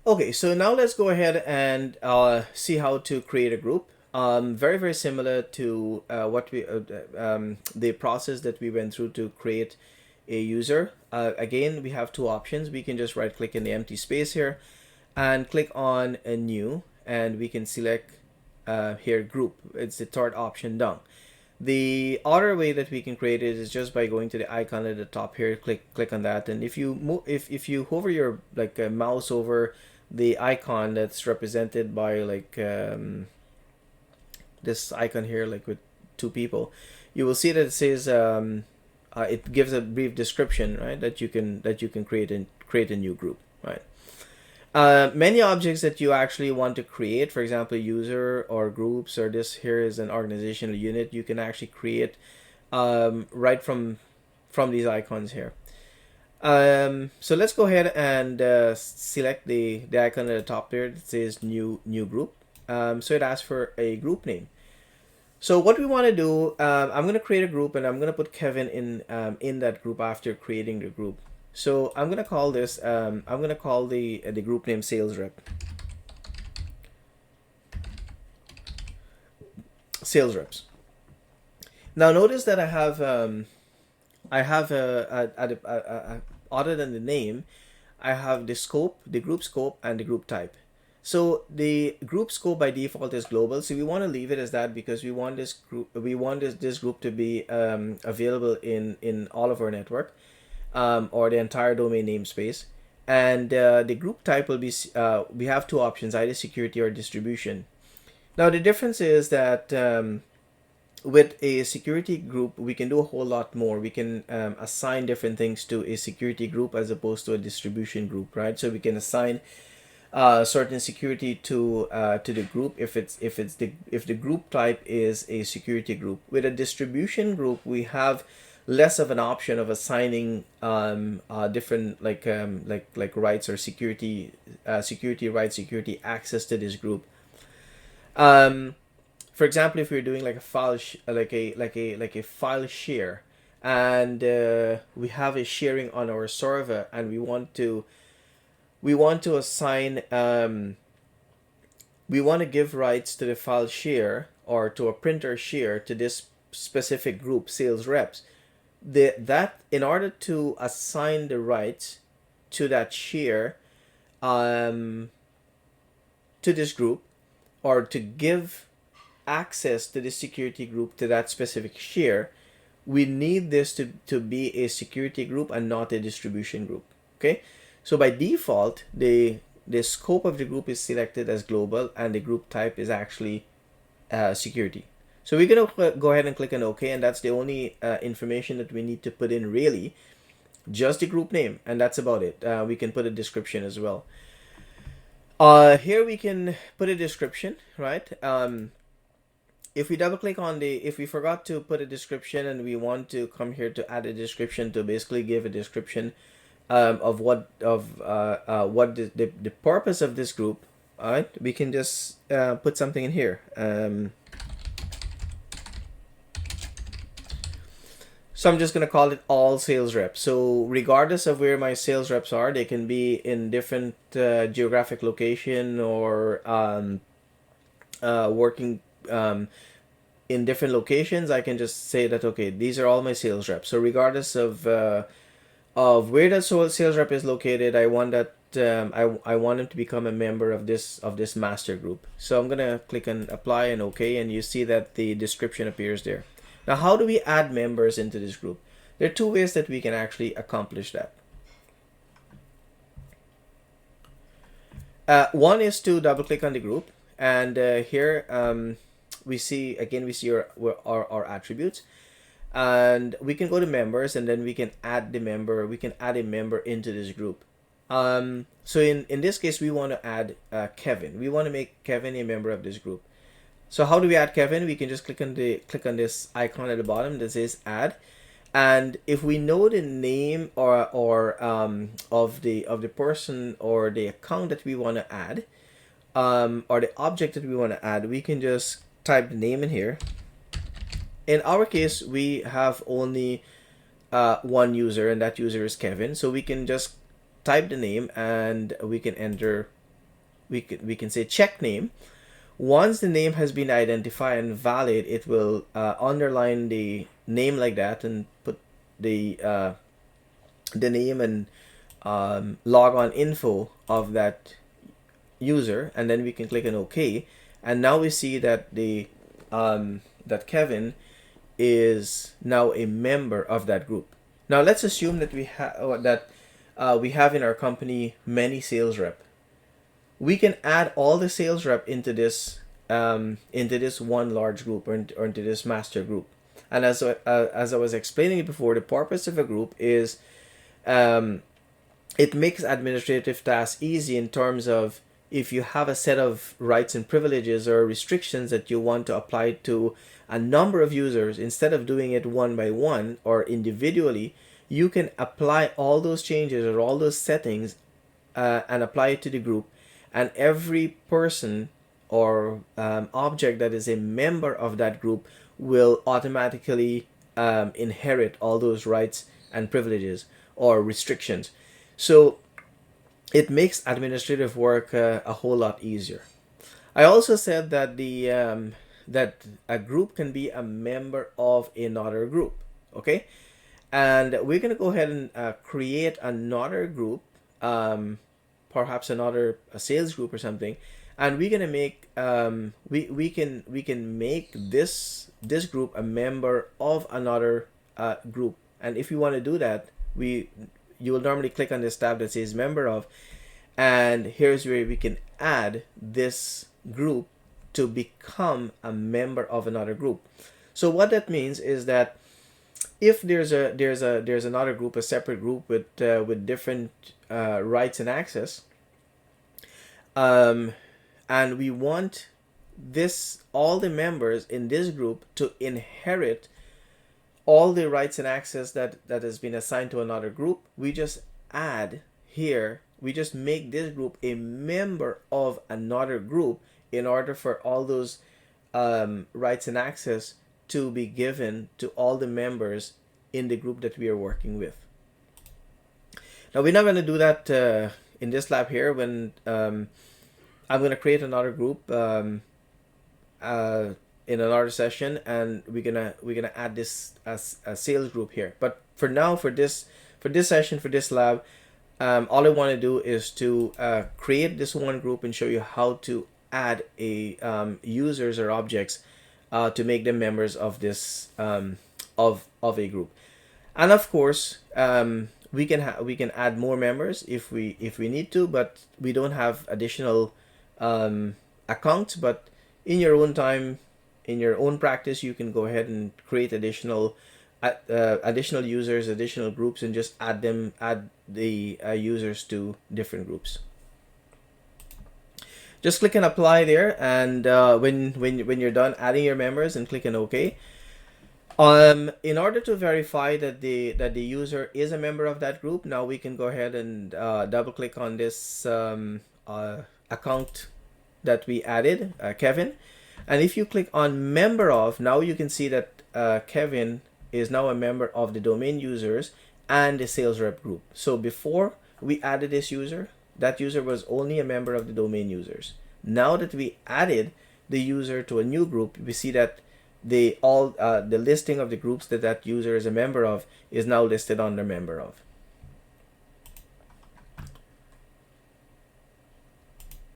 Okay, so now let's go ahead and see how to create a group. Very, very similar to what we the process that we went through to create a user. Again, we have two options. We can just right click in the empty space here and click on a new, and we can select here group. It's the third option down. The other way that we can create it is just by going to the icon at the top here. Click on that, and if you move, if you hover your like mouse over the icon that's represented by like this icon here, like with two people, you will see that it says it gives a brief description, right? That you can create a new group, right? Many objects that you actually want to create, for example, user or groups, or this here is an organizational unit, you can actually create right from these icons here. So let's go ahead and select the icon at the top there that says new group. So it asks for a group name. So what we want to do, I'm going to create a group, and I'm going to put Kevin in that group after creating the group. So I'm going to call this, I'm going to call the group name sales rep. Sales reps. Now notice that I have other than the name, I have the scope, the group scope, and the group type. So the group scope by default is global. So we want to leave it as that because we want this group to be available in all of our network, or the entire domain namespace. And the group type will be we have two options, either security or distribution. Now the difference is that with a security group, we can do a whole lot more. We can assign different things to a security group as opposed to a distribution group, right? So we can assign certain security to the group if the group type is a security group. With a distribution group, we have less of an option of assigning different like rights or security rights, security access to this group. Um, for example, if we're doing like a like a file share, and we have a sharing on our server, and we want to assign we want to give rights to the file share or to a printer share to this specific group, sales reps. That in order to assign the rights to that share, um, to this group, or to give access to the security group to that specific share, we need this to be a security group and not a distribution group. Okay, so by default, the scope of the group is selected as global, and the group type is actually security. So we're gonna go ahead and click on OK, and that's the only information that we need to put in, really, just the group name, and that's about it. We can put a description as well. Here we can put a description, right? If we double click on if we forgot to put a description and we want to come here to add a description to basically give a description of what the purpose of this group, all right, we can just put something in here. So I'm just going to call it all sales reps. So regardless of where my sales reps are, they can be in different geographic location, or working in different locations. I can just say that, okay, these are all my sales reps. So regardless of where that sales rep is located, I want that I want him to become a member of this master group. So I'm gonna click on apply and OK, and you see that the description appears there. Now, how do we add members into this group? There are two ways that we can actually accomplish that. One is to double click on the group, and here we see our attributes, and we can go to members, and then we can add a member into this group. So in this case, we want to add Kevin. We want to make Kevin a member of this group. So how do we add Kevin? We can just click on this icon at the bottom that says add, and if we know the name or of the person or the account that we want to add, or the object that we want to add, we can just type the name in here. In our case, we have only one user, and that user is Kevin. So we can just type the name, and we can enter we can say check name. Once the name has been identified and valid, it will underline the name like that and put the name and log on info of that user, and then we can click on OK. And now we see that that Kevin is now a member of that group. Now let's assume that we have in our company many sales rep. We can add all the sales rep into this one large group, or into this master group. And as I was explaining before, the purpose of a group is it makes administrative tasks easy in terms of if you have a set of rights and privileges or restrictions that you want to apply to a number of users, instead of doing it one by one or individually, you can apply all those changes or all those settings and apply it to the group. And every person or object that is a member of that group will automatically inherit all those rights and privileges or restrictions. So it makes administrative work a whole lot easier. I also said that that a group can be a member of another group. Okay, and we're gonna go ahead and create another group, perhaps a sales group or something, and we're gonna make we can make this group a member of another group. And if you want to do that, you will normally click on this tab that says member of, and here's where we can add this group to become a member of another group. So what that means is that if there's another group, a separate group with different rights and access, and we want all the members in this group to inherit all the rights and access that has been assigned to another group, we just make this group a member of another group in order for all those rights and access to be given to all the members in the group that we are working with. Now we're not going to do that in this lab here. When I'm going to create another group in another session, and we're gonna add this as a sales group here. But for now, for this session, for this lab, all I want to do is to create this one group and show you how to add users or objects to make them members of this of a group. And of course, we can add more members if we need to, but we don't have additional accounts. But in your own time, in your own practice, you can go ahead and create additional users, additional groups, and just add the users to different groups. Just click on apply there, and when you're done adding your members, and click on OK. In order to verify that the user is a member of that group, now we can go ahead and double click on this account that we added, Kevin. And if you click on member of, now you can see that Kevin is now a member of the domain users and the sales rep group. So before we added this user, that user was only a member of the domain users. Now that we added the user to a new group, we see that the listing of the groups that user is a member of is now listed under member of.